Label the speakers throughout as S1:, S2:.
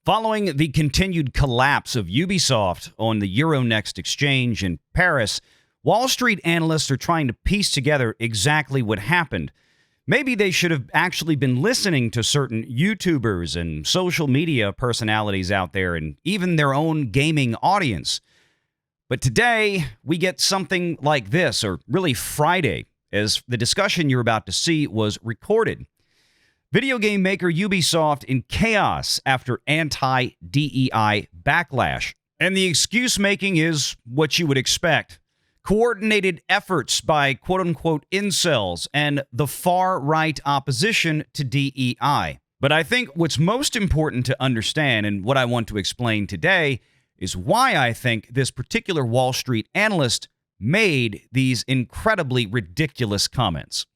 S1: Following the continued collapse of Ubisoft on the Euronext exchange in Paris, Wall Street analysts are trying to piece together exactly what happened. Maybe they should have actually been listening to certain YouTubers and social media personalities out there and even their own gaming audience. But today, we get something like this, or really Friday, as the discussion you're about to see was recorded. Video game maker Ubisoft in chaos after anti-DEI backlash. And the excuse making is what you would expect. Coordinated efforts by quote-unquote incels and the far-right opposition to DEI. But I think what's most important to understand, and what I want to explain today, is why I think this particular Wall Street analyst made these incredibly ridiculous comments.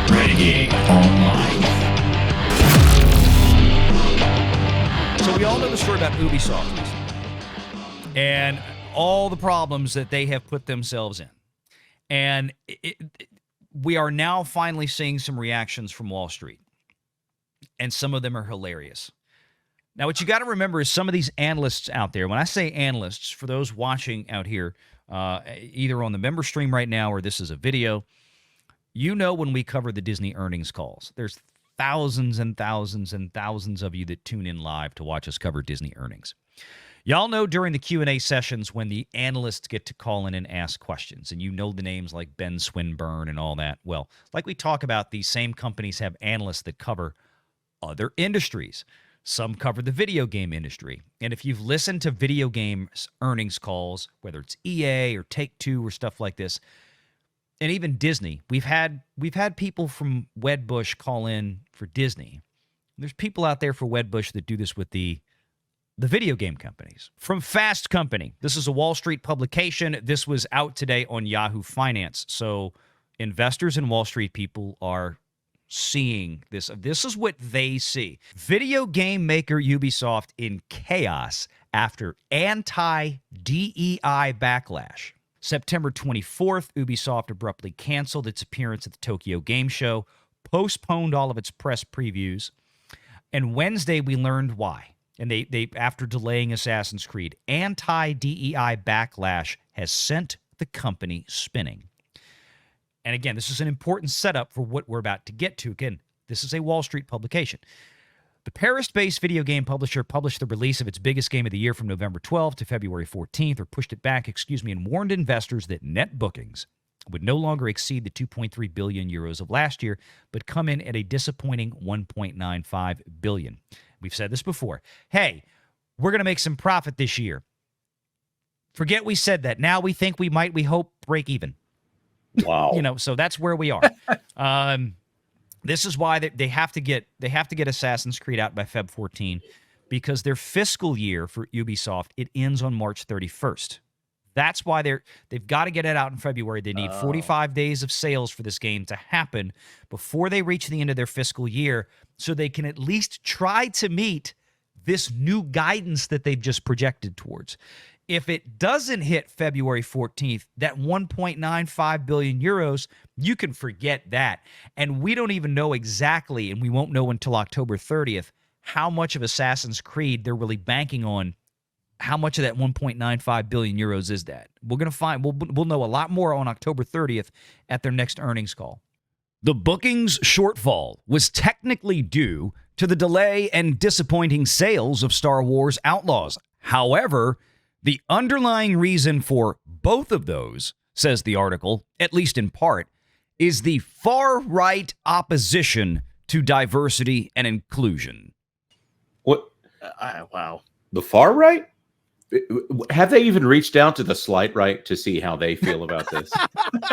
S1: Renegade Online. So we all know the story about Ubisoft and all the problems that they have put themselves in. And we are now finally seeing some reactions from Wall Street. And some of them are hilarious. Now, what you got to remember is some of these analysts out there, when I say analysts, for those watching out here, either on the member stream right now or this is a video, you know when we cover the Disney earnings calls, there's thousands and thousands and thousands of you that tune in live to watch us cover Disney earnings. Y'all know during the Q&A sessions when the analysts get to call in and ask questions, and you know the names like Ben Swinburne and all that. Well, like we talk about, these same companies have analysts that cover other industries. Some cover the video game industry. And if you've listened to video games earnings calls, whether it's EA or Take-Two or stuff like this, and even Disney, we've had people from Wedbush call in for Disney. There's people out there for Wedbush that do this with the video game companies. From Fast Company, this is a Wall Street publication. This was out today on Yahoo Finance. So investors and Wall Street people are seeing this. This is what they see. Video game maker Ubisoft in chaos after anti-DEI backlash. September 24th, Ubisoft abruptly canceled its appearance at the Tokyo Game Show, postponed all of its press previews, and Wednesday we learned why. And they after delaying Assassin's Creed, anti-DEI backlash has sent the company spinning. And again, this is an important setup for what we're about to get to. Again, this is a Wall Street publication. The Paris-based video game publisher published the release of its biggest game of the year from November 12th to February 14th, or pushed it back, and warned investors that net bookings would no longer exceed the 2.3 billion euros of last year, but come in at a disappointing 1.95 billion. We've said this before. Hey, we're going to make some profit this year. Forget we said that. Now we think we hope, break even.
S2: Wow.
S1: So that's where we are. This is why they have to get Assassin's Creed out by Feb 14, because their fiscal year for Ubisoft, it ends on March 31st. That's why they've got to get it out in February. They need 45 days of sales for this game to happen before they reach the end of their fiscal year, so they can at least try to meet this new guidance that they've just projected towards. If it doesn't hit February 14th, that 1.95 billion euros, you can forget that. And we don't even know exactly, and we won't know until October 30th, how much of Assassin's Creed they're really banking on. How much of that 1.95 billion euros is that? We're going to find, we'll know a lot more on October 30th at their next earnings call. The bookings shortfall was technically due to the delay and disappointing sales of Star Wars Outlaws. However, the underlying reason for both of those, says the article, at least in part, is the far-right opposition to diversity and inclusion.
S2: What? Wow. The far right? Have they even reached out to the slight right to see how they feel about this?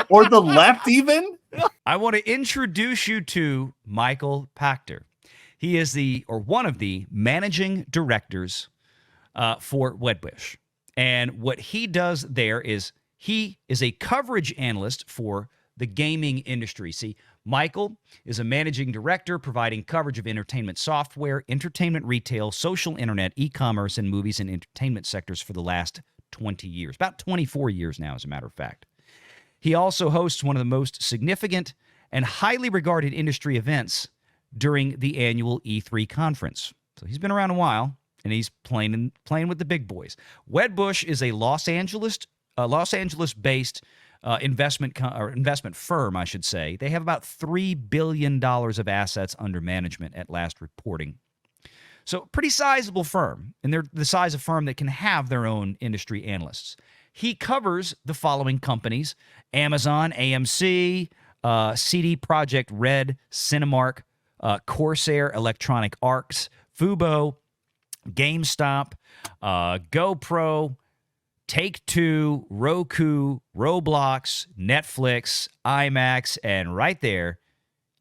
S3: Or the left even?
S1: I want to introduce you to Michael Pachter. He is one of the managing directors for Wedbush. And what he does there is he is a coverage analyst for the gaming industry. See, Michael is a managing director providing coverage of entertainment software, entertainment retail, social internet, e-commerce, and movies and entertainment sectors for the last 20 years, about 24 years now, as a matter of fact. He also hosts one of the most significant and highly regarded industry events during the annual E3 conference. So he's been around a while, and he's playing with the big boys. Wedbush is a Los Angeles-based investment firm, I should say. They have about $3 billion of assets under management at last reporting. So pretty sizable firm, and they're the size of firm that can have their own industry analysts. He covers the following companies: Amazon, AMC, CD Projekt Red, Cinemark, Corsair Electronic Arts, Fubo, GameStop, GoPro, Take-Two, Roku, Roblox, Netflix, IMAX, and right there,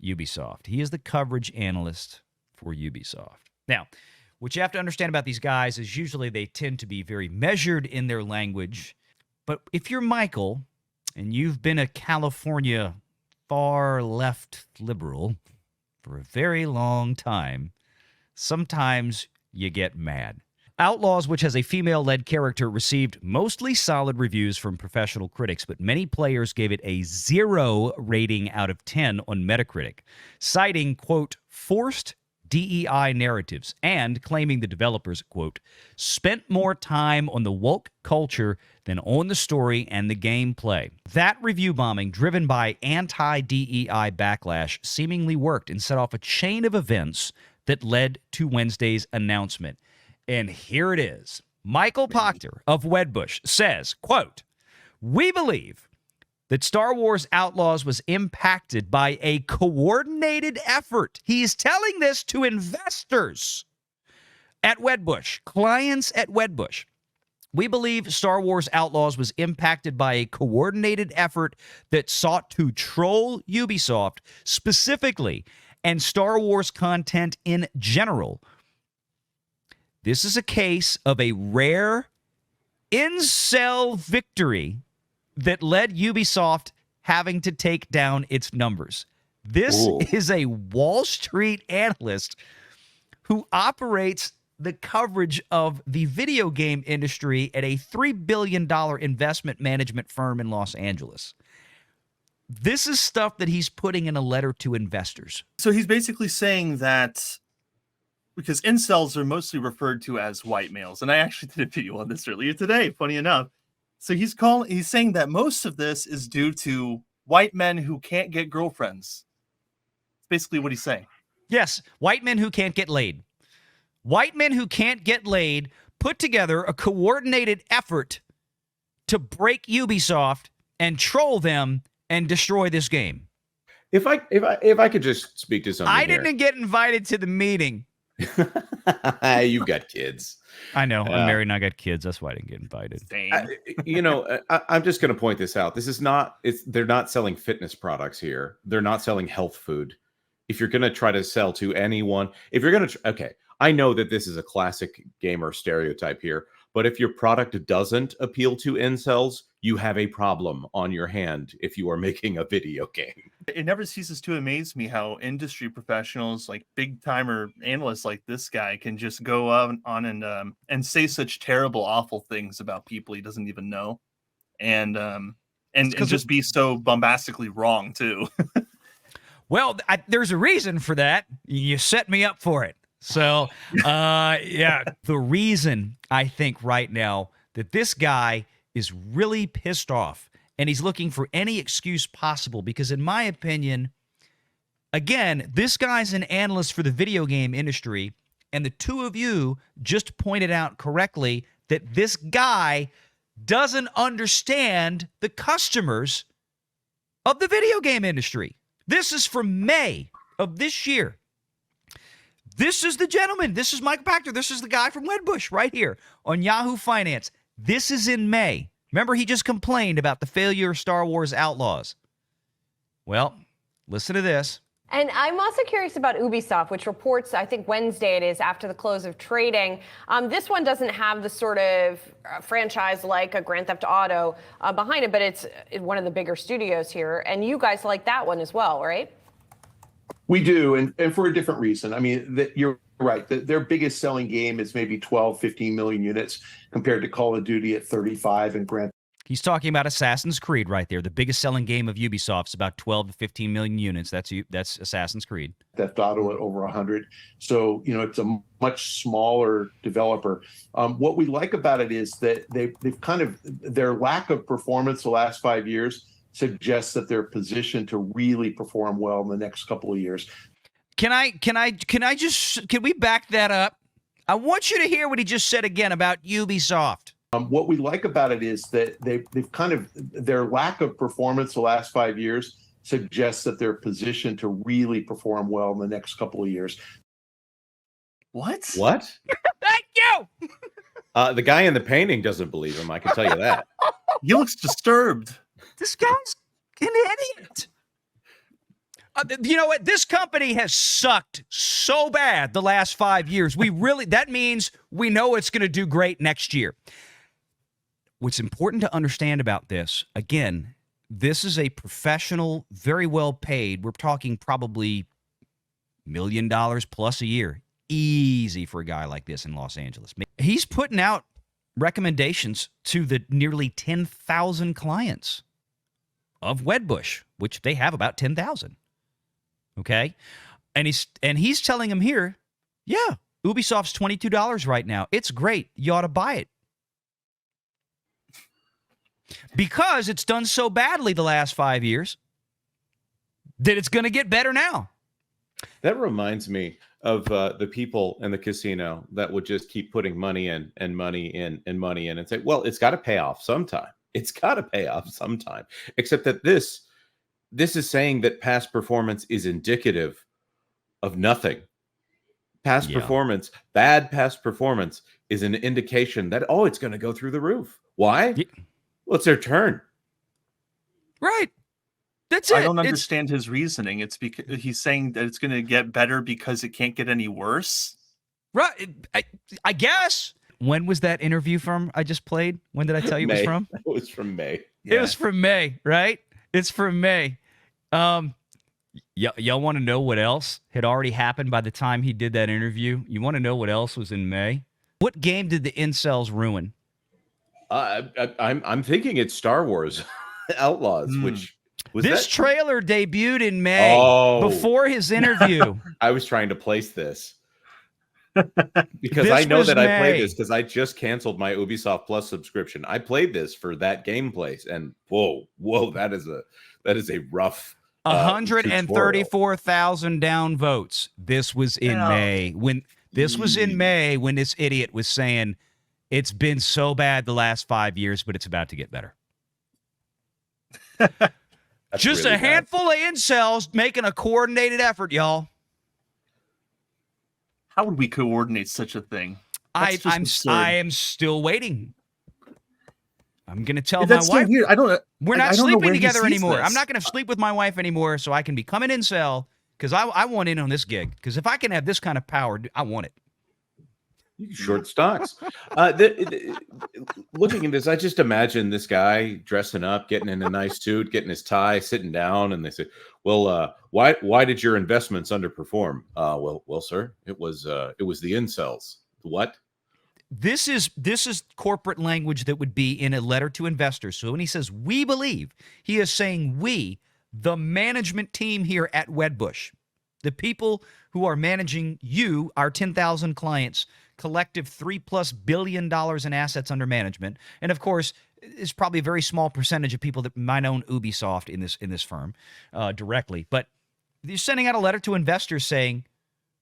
S1: Ubisoft. He is the coverage analyst for Ubisoft. Now, what you have to understand about these guys is usually they tend to be very measured in their language. But if you're Michael and you've been a California far left liberal for a very long time, sometimes you get mad. Outlaws, which has a female-led character, received mostly solid reviews from professional critics, but many players gave it a 0 rating out of 10 on Metacritic, citing, quote, forced DEI narratives and claiming the developers, quote, spent more time on the woke culture than on the story and the gameplay. That review bombing, driven by anti-DEI backlash, seemingly worked and set off a chain of events that led to Wednesday's announcement. And here it is. Michael Proctor of Wedbush says, quote, we believe that Star Wars Outlaws was impacted by a coordinated effort. He's telling this to investors at Wedbush, clients at Wedbush. We believe Star Wars Outlaws was impacted by a coordinated effort that sought to troll Ubisoft specifically and Star Wars content in general. This is a case of a rare incel victory that led Ubisoft having to take down its numbers. This is a Wall Street analyst who operates the coverage of the video game industry at a $3 billion investment management firm in Los Angeles. This is stuff that he's putting in a letter to investors.
S3: So he's basically saying that because incels are mostly referred to as white males, and I actually did a video on this earlier today, funny enough. So he's saying that most of this is due to white men who can't get girlfriends. That's basically what he's saying.
S1: Yes, white men who can't get laid. White men who can't get laid put together a coordinated effort to break Ubisoft and troll them and destroy this game.
S2: If I could just speak to something
S1: I didn't get invited to the meeting.
S2: You've got kids.
S1: I know. I'm married and I got kids. That's why I didn't get invited.
S2: I'm just going to point this out. This is not, they're not selling fitness products here. They're not selling health food. If you're going to try to sell to anyone, if you're going to, okay, I know that this is a classic gamer stereotype here, but if your product doesn't appeal to incels, you have a problem on your hand if you are making a video game.
S3: It never ceases to amaze me how industry professionals, like big timer analysts like this guy, can just go on and say such terrible, awful things about people he doesn't even know, and just be so bombastically wrong too.
S1: Well, there's a reason for that. You set me up for it. So, yeah, the reason I think right now that this guy is really pissed off and he's looking for any excuse possible because, in my opinion, again, this guy's an analyst for the video game industry, and the two of you just pointed out correctly that this guy doesn't understand the customers of the video game industry. This is from May of this year. This is the gentleman. This is Michael Proctor. This is the guy from Wedbush right here on Yahoo Finance. This is in May. Remember, he just complained about the failure of Star Wars Outlaws. Well, listen to this.
S4: And I'm also curious about Ubisoft, which reports, I think Wednesday it is, after the close of trading. This one doesn't have the sort of franchise like a Grand Theft Auto behind it, but it's one of the bigger studios here. And you guys like that one as well, right?
S5: We do, and for a different reason. I mean, you're right. Their biggest selling game is maybe 12, 15 million units compared to Call of Duty at 35 and Grand
S1: He's talking about Assassin's Creed right there. The biggest selling game of Ubisoft's about 12 to 15 million units. That's Assassin's Creed.
S5: Theft Auto at over 100. So, it's a much smaller developer. What we like about it is that they've kind of, their lack of performance the last 5 years suggests that they're positioned to really perform well in the next couple of years.
S1: Can we back that up? I want you to hear what he just said again about Ubisoft.
S5: What we like about it is that they've kind of, their lack of performance the last 5 years suggests that they're positioned to really perform well in the next couple of years.
S3: What?
S1: Thank you.
S2: The guy in the painting doesn't believe him. I can tell you that.
S3: He looks disturbed.
S1: This guy's an idiot. You know what? This company has sucked so bad the last 5 years. That means we know it's going to do great next year. What's important to understand about this, again, this is a professional, very well paid. We're talking probably $1 million plus a year. Easy for a guy like this in Los Angeles. He's putting out recommendations to the nearly 10,000 clients of Wedbush, which they have about 10,000. Okay? And he's telling them here, yeah, Ubisoft's $22 right now. It's great. You ought to buy it. Because it's done so badly the last 5 years that it's going to get better now.
S2: That reminds me of the people in the casino that would just keep putting money in and money in and money in and say, well, it's got to pay off sometime. It's got to pay off sometime. Except that this is saying that past performance is indicative of nothing. Performance, bad past performance is an indication that, it's going to go through the roof. Why?
S1: Yeah.
S2: Well, it's their turn.
S1: Right. That's it.
S3: I don't understand his reasoning. It's because he's saying that it's going to get better because it can't get any worse.
S1: Right. I guess. When was that interview from I just played? When did I tell you it was from?
S2: It was from May.
S1: It was from May, right? It's from May. Y'all want to know what else had already happened by the time he did that interview? You want to know what else was in May? What game did the incels ruin?
S2: I'm thinking it's Star Wars Outlaws, which was
S1: this trailer debuted in May before his interview.
S2: I was trying to place this because I know that I played this because I just canceled my Ubisoft Plus subscription. I played this for that gameplay, and whoa, that is a rough.
S1: 134,000 down votes. This was in May when this idiot was saying it's been so bad the last 5 years, but it's about to get better. Just really a handful of incels making a coordinated effort, y'all.
S3: How would we coordinate such a thing?
S1: I am still waiting. I'm gonna tell my
S3: That's
S1: wife.
S3: so weird.
S1: We're not sleeping together anymore.
S3: This.
S1: I'm not gonna sleep with my wife anymore, so I can become an incel because I want in on this gig. Because if I can have this kind of power, I want it.
S2: Short stocks. Looking at this, I just imagine this guy dressing up, getting in a nice suit, getting his tie, sitting down, and they say, "Well, why did your investments underperform?" Well, sir, it was the incels. What?
S1: This is corporate language that would be in a letter to investors. So when he says "we believe," he is saying we, the management team here at Wedbush, the people who are managing you, our 10,000 clients. Collective $3+ billion in assets under management, and of course, it's probably a very small percentage of people that might own Ubisoft in this firm directly. But you're sending out a letter to investors saying,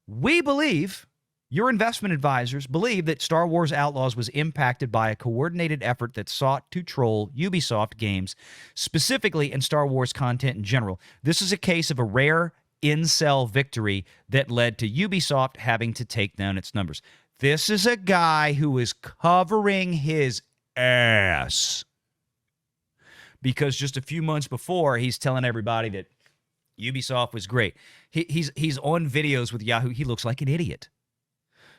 S1: "We believe your investment advisors believe that Star Wars Outlaws was impacted by a coordinated effort that sought to troll Ubisoft games specifically and Star Wars content in general. This is a case of a rare incel victory that led to Ubisoft having to take down its numbers." This is a guy who is covering his ass because just a few months before, he's telling everybody that Ubisoft was great. He's on videos with Yahoo. He looks like an idiot.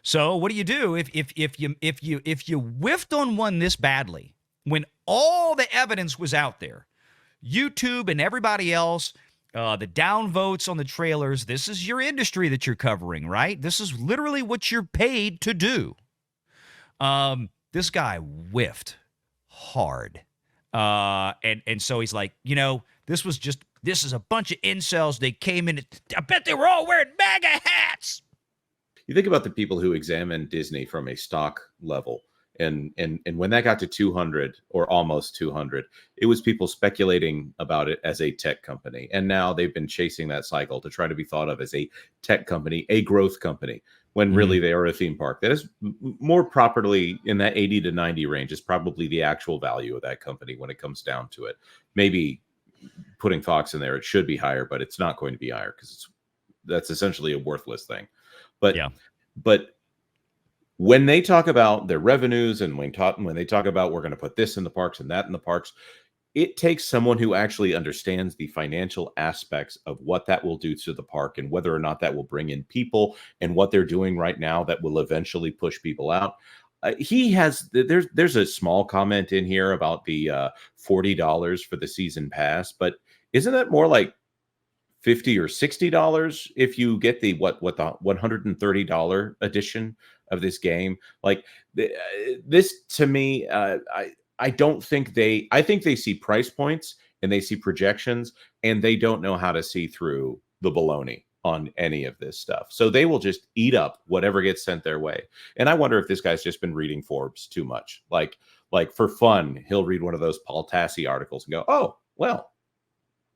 S1: So what do you do if you whiffed on one this badly when all the evidence was out there? YouTube and everybody else The downvotes on the trailers. This is your industry that you're covering, right? This is literally what you're paid to do. This guy whiffed hard. And so he's like, this is a bunch of incels. They came in. I bet they were all wearing MAGA hats.
S2: You think about the people who examined Disney from a stock level. And when that got to 200 or almost 200, it was people speculating about it as a tech company. And now they've been chasing that cycle to try to be thought of as a tech company, a growth company, when really they are a theme park. That is more properly in that 80 to 90 range is probably the actual value of that company when it comes down to it. Maybe putting Fox in there, it should be higher, but it's not going to be higher because that's essentially a worthless thing. But when they talk about their revenues and when they talk about we're going to put this in the parks and that in the parks, it takes someone who actually understands the financial aspects of what that will do to the park and whether or not that will bring in people and what they're doing right now that will eventually push people out. There's a small comment in here about the $40 for the season pass, but isn't that more like $50 or $60 if you get the $130 edition of this game? Like this to me, I don't think I think they see price points and they see projections and they don't know how to see through the baloney on any of this stuff. So they will just eat up whatever gets sent their way. And I wonder if this guy's just been reading Forbes too much. Like for fun, he'll read one of those Paul Tassi articles and go, oh, well,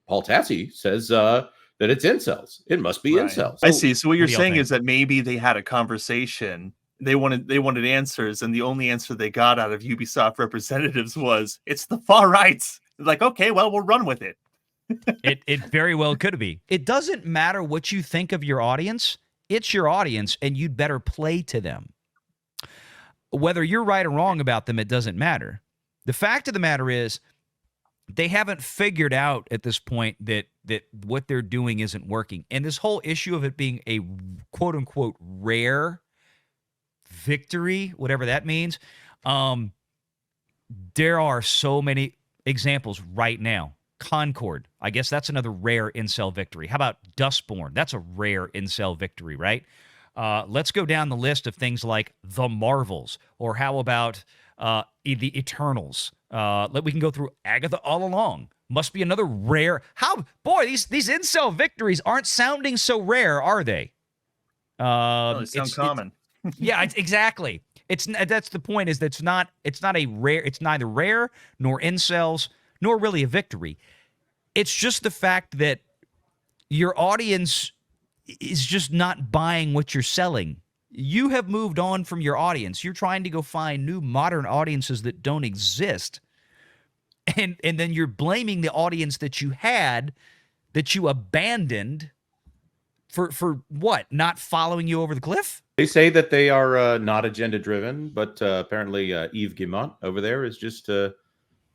S2: Paul Tassi says that it's incels. It must be incels.
S3: I see. So what you're
S1: do y'all
S3: saying
S1: think?
S3: is that maybe they had a conversation. They wanted answers, and the only answer they got out of Ubisoft representatives was, it's the far right. Like, okay, well, we'll run with it.
S1: It very well could be. It doesn't matter what you think of your audience. It's your audience, and you'd better play to them. Whether you're right or wrong about them, it doesn't matter. The fact of the matter is, they haven't figured out at this point that what they're doing isn't working. And this whole issue of it being a quote-unquote rare victory, whatever that means, there are so many examples right now. Concord, I guess that's another rare incel victory. How about Dustborn? That's a rare incel victory, right? Let's go down the list of things like The Marvels, or how about The Eternals? We can go through Agatha All Along. Must be another rare. These incel victories aren't sounding so rare, are they?
S3: They sound common.
S1: Yeah, exactly. That's the point. Is that it's not a rare. It's neither rare nor incels nor really a victory. It's just the fact that your audience is just not buying what you're selling. You have moved on from your audience. You're trying to go find new modern audiences that don't exist. And then you're blaming the audience that you had, that you abandoned for what? Not following you over the cliff?
S2: They say that they are not agenda driven, but apparently Yves Guillemot over there is just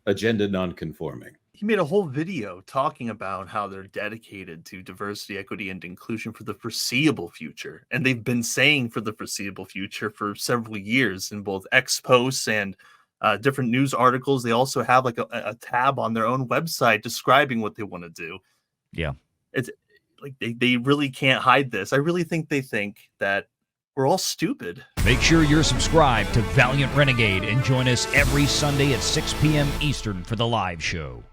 S2: agenda non-conforming.
S3: He made a whole video talking about how they're dedicated to diversity, equity, and inclusion for the foreseeable future. And they've been saying for the foreseeable future for several years in both X posts and different news articles. They also have like a tab on their own website describing what they want to do.
S1: Yeah.
S3: It's like they really can't hide this. I really think they think that we're all stupid.
S1: Make sure you're subscribed to Valiant Renegade and join us every Sunday at 6 p.m. Eastern for the live show.